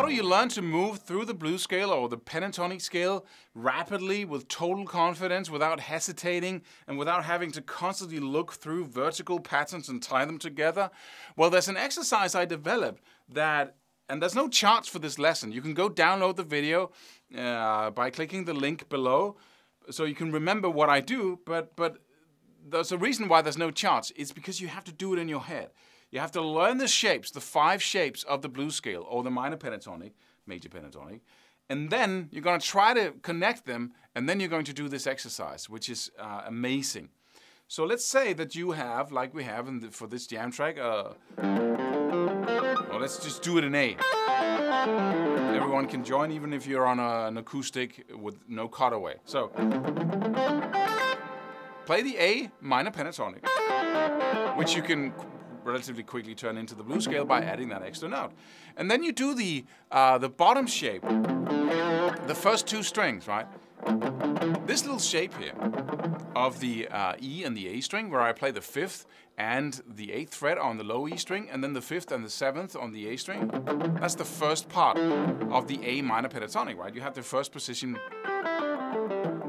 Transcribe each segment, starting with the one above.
do you learn to move through the blues scale or the pentatonic scale rapidly with total confidence, without hesitating, and without having to constantly look through vertical patterns and tie them together? Well, there's an exercise I developed that, and there's no charts for this lesson. You can go download the video by clicking the link below, so you can remember what I do, but there's a reason why there's no charts. It's because you have to do it in your head. You have to learn the shapes, the 5 shapes of the blues scale, or the minor pentatonic, major pentatonic, and then you're going to try to connect them, and then you're going to do this exercise, which is amazing. So let's say that you have, like we have for this jam track, well, let's just do it in A. Everyone can join, even if you're on an acoustic with no cutaway. So, play the A minor pentatonic, which you can relatively quickly turn into the blues scale by adding that extra note. And then you do the bottom shape, the first 2 strings, right? This little shape here of the E and the A string, where I play the 5th and the 8th fret on the low E string, and then the 5th and the 7th on the A string. That's the first part of the A minor pentatonic, right? You have the first position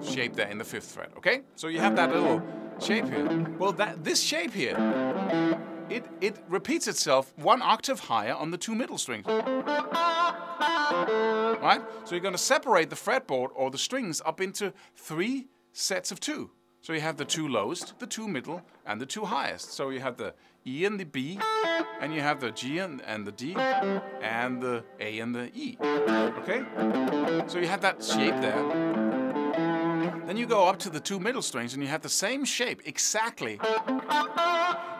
shape there in the 5th fret, okay? So you have that little shape here. Well, this shape here, it repeats itself 1 octave higher on the 2 middle strings. Right? So you're going to separate the fretboard or the strings up into 3 sets of 2. So you have the 2 lowest, the 2 middle, and the 2 highest. So you have the E and the B, and you have the G and the D, and the A and the E. Okay? So you have that shape there. Then you go up to the 2 middle strings, and you have the same shape exactly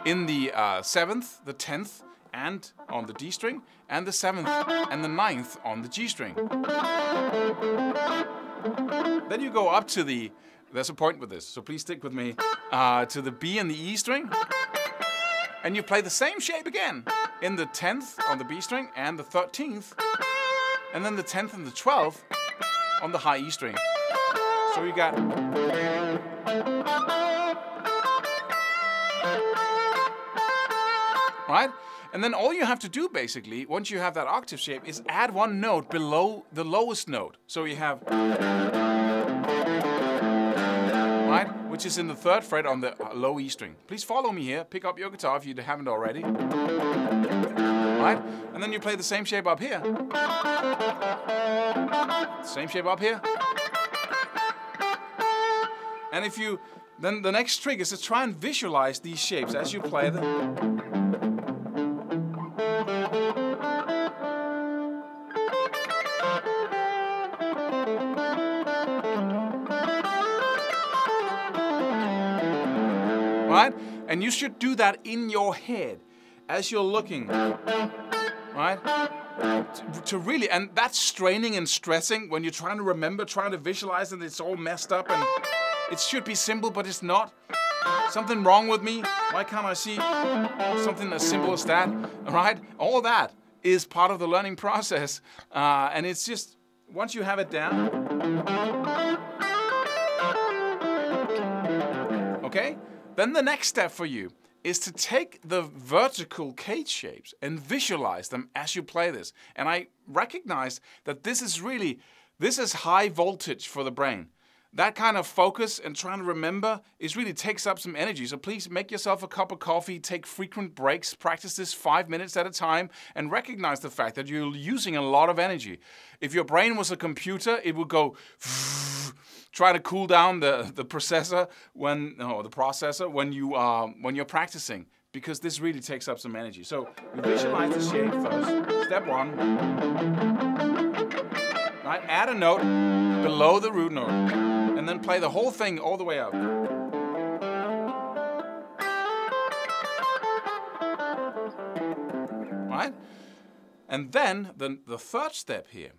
in the 7th, the 10th, and on the D string, and the 7th and the 9th on the G string. Then you go up to the, there's a point with this, so please stick with me, to the B and the E string, and you play the same shape again in the 10th on the B string and the 13th, and then the 10th and the 12th on the high E string. So you got... Right? And then all you have to do, basically, once you have that octave shape, is add 1 note below the lowest note. So you have... Right? Which is in the 3rd fret on the low E string. Please follow me here. Pick up your guitar if you haven't already. Right? And then you play the same shape up here. Same shape up here. And if you... Then the next trick is to try and visualize these shapes as you play them. Right? And you should do that in your head as you're looking, right? To really, and that's straining and stressing when you're trying to remember, trying to visualize, and it's all messed up, and it should be simple, but it's not. Something wrong with me? Why can't I see something as simple as that? Right? All that is part of the learning process, and it's just, once you have it down, okay? Then the next step for you is to take the vertical cage shapes and visualize them as you play this. And I recognize that this is high voltage for the brain. That kind of focus and trying to remember really takes up some energy. So please make yourself a cup of coffee, take frequent breaks, practice this 5 minutes at a time, and recognize the fact that you're using a lot of energy. If your brain was a computer, it would go try to cool down the processor when you're practicing, because this really takes up some energy. So you visualize the shape first. Step 1. Right? Add a note below the root note, and then play the whole thing all the way up. Right? And then the 3rd step here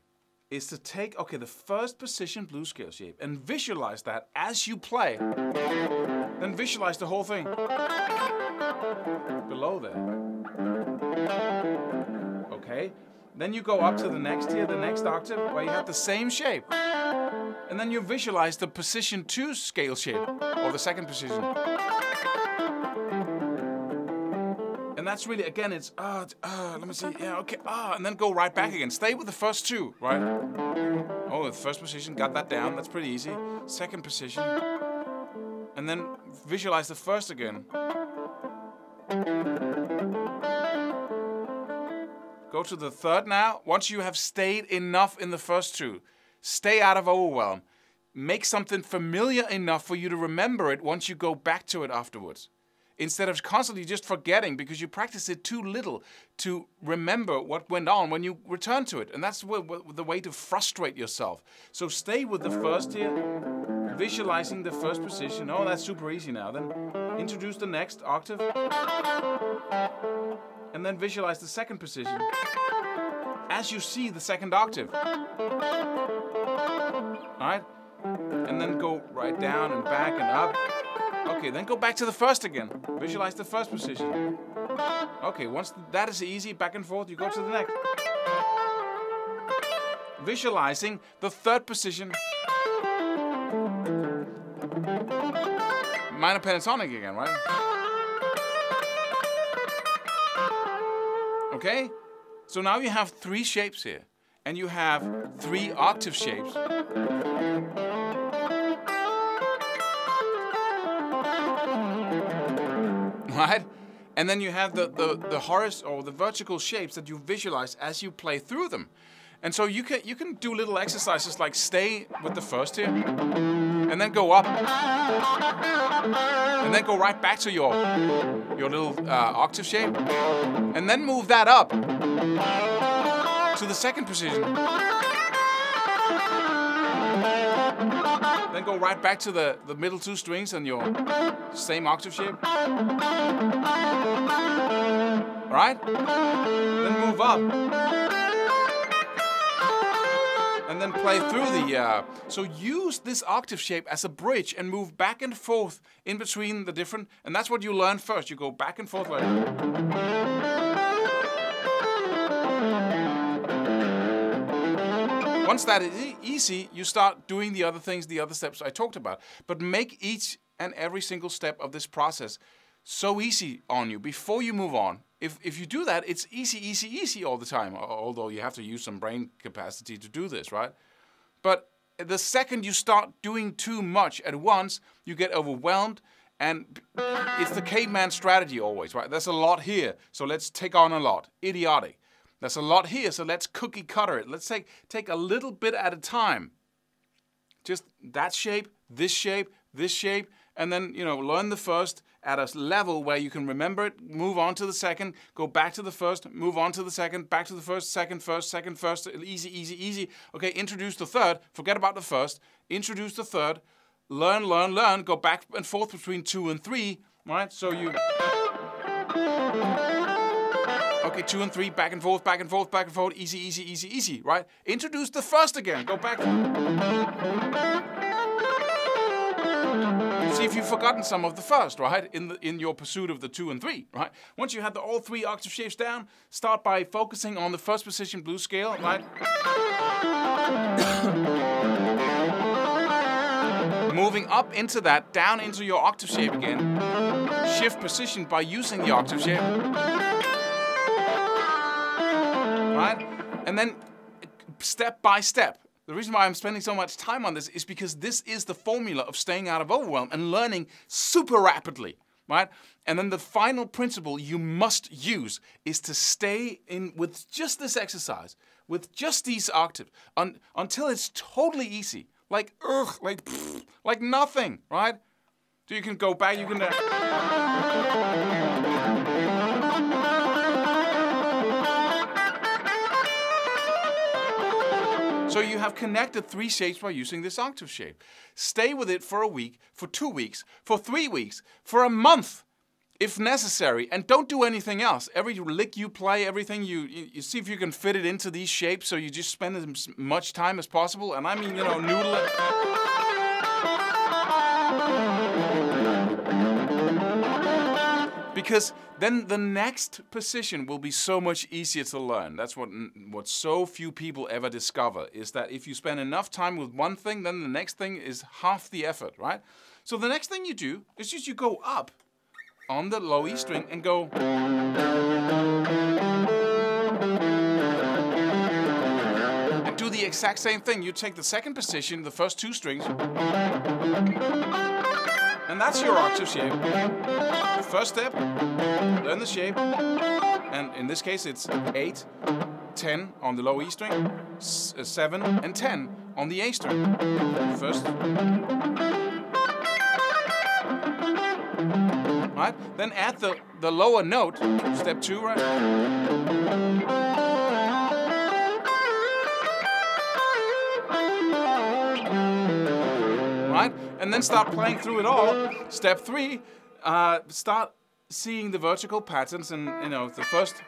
is to take, okay, the first position blues scale shape and visualize that as you play. Then visualize the whole thing below there. Okay? Then you go up to the next here, the next octave, where you have the same shape. And then you visualize the position 2 scale shape, or the 2nd position. And that's really, again, it's, let me see, yeah, okay, and then go right back again. Stay with the first two, right? Oh, the first position, got that down, that's pretty easy. Second position, and then visualize the first again. Go to the third now. Once you have stayed enough in the first two, stay out of overwhelm. Make something familiar enough for you to remember it once you go back to it afterwards. Instead of constantly just forgetting because you practice it too little to remember what went on when you return to it. And that's the way to frustrate yourself. So stay with the first here, visualizing the first position. Oh, that's super easy now. Then introduce the next octave. And then visualize the second position as you see the second octave. All right? And then go right down and back and up. Okay, then go back to the first again. Visualize the first position. Okay, once that is easy, back and forth, you go to the next. Visualizing the third position. Minor pentatonic again, right? Okay? So now you have 3 shapes here. And you have 3 octave shapes. Right? And then you have the horizontal or the vertical shapes that you visualize as you play through them. And so you can do little exercises like stay with the first here, and then go up, and then go right back to your little octave shape, and then move that up to the second position. Then go right back to the middle 2 strings on your same octave shape. Right? Then move up. And then play through the... So use this octave shape as a bridge and move back and forth in between the different... And that's what you learn first. You go back and forth like... Once that is easy, you start doing the other things, the other steps I talked about. But make each and every single step of this process so easy on you before you move on. If you do that, it's easy, easy, easy all the time, although you have to use some brain capacity to do this, right? But the second you start doing too much at once, you get overwhelmed, and it's the caveman strategy always, right? There's a lot here, so let's take on a lot. Idiotic. There's a lot here, so let's cookie cutter it. Let's take a little bit at a time. Just that shape, this shape, this shape, and then, learn the first at a level where you can remember it, move on to the second, go back to the first, move on to the second, back to the first, second, first, easy, easy, easy. Okay, introduce the third, forget about the first, introduce the third, learn, learn, learn, go back and forth between 2 and 3, right? So you... Okay, 2 and 3, back and forth, back and forth, back and forth, easy, easy, easy, easy, right? Introduce the first again, go back. See if you've forgotten some of the first, right? In your pursuit of the 2 and 3, right? Once you have all 3 octave shapes down, start by focusing on the first position blues scale, right? Moving up into that, down into your octave shape again. Shift position by using the octave shape. Right? And then step by step. The reason why I'm spending so much time on this is because this is the formula of staying out of overwhelm and learning super rapidly, right? And then the final principle you must use is to stay in with just this exercise, with just these octaves, until it's totally easy, like nothing, right? So you can go back, you can... So you have connected 3 shapes by using this octave shape. Stay with it for a week, for 2 weeks, for 3 weeks, for a month, if necessary, and don't do anything else. Every lick you play, everything you see if you can fit it into these shapes, so you just spend as much time as possible. And I mean, noodle it. Because then the next position will be so much easier to learn. That's what so few people ever discover, is that if you spend enough time with one thing, then the next thing is half the effort, right? So the next thing you do is just you go up on the low E string and go. And do the exact same thing. You take the second position, the first two strings, and that's your octave shape. First step, learn the shape, and in this case it's 8, 10 on the low E string, 7 and 10 on the A string. First. Right? Then add the lower note, step 2, right? Right? And then start playing through it all. Step 3, start seeing the vertical patterns, and the first.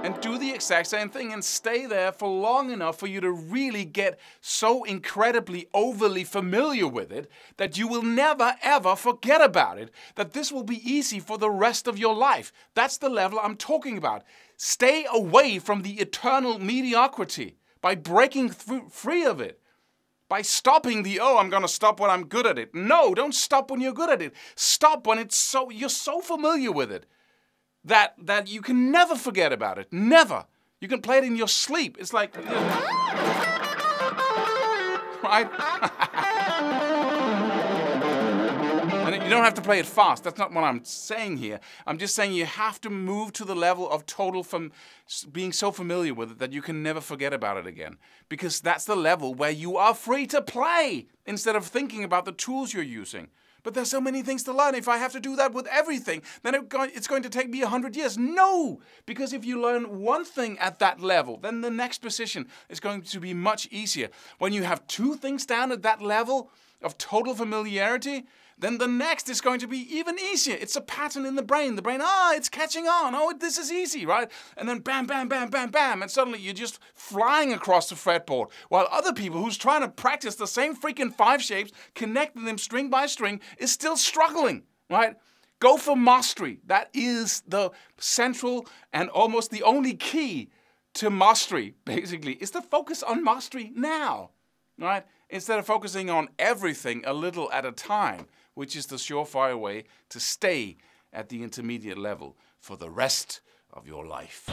And do the exact same thing and stay there for long enough for you to really get so incredibly overly familiar with it that you will never ever forget about it, that this will be easy for the rest of your life. That's the level I'm talking about. Stay away from the eternal mediocrity by breaking free of it. By stopping I'm going to stop when I'm good at it. No, don't stop when you're good at it. Stop when you're so familiar with it that you can never forget about it. Never. You can play it in your sleep. It's like, right? And you don't have to play it fast. That's not what I'm saying here. I'm just saying you have to move to the level of total being so familiar with it that you can never forget about it again. Because that's the level where you are free to play instead of thinking about the tools you're using. But there's so many things to learn. If I have to do that with everything, then it's going to take me 100 years. No! Because if you learn one thing at that level, then the next position is going to be much easier. When you have 2 things down at that level of total familiarity, then the next is going to be even easier. It's a pattern in the brain. The brain, it's catching on. Oh, this is easy, right? And then bam, bam, bam, bam, bam. And suddenly you're just flying across the fretboard. While other people who's trying to practice the same freaking 5 shapes, connecting them string by string, is still struggling, right? Go for mastery. That is the central and almost the only key to mastery, basically, is to focus on mastery now, right? Instead of focusing on everything a little at a time, which is the surefire way to stay at the intermediate level for the rest of your life.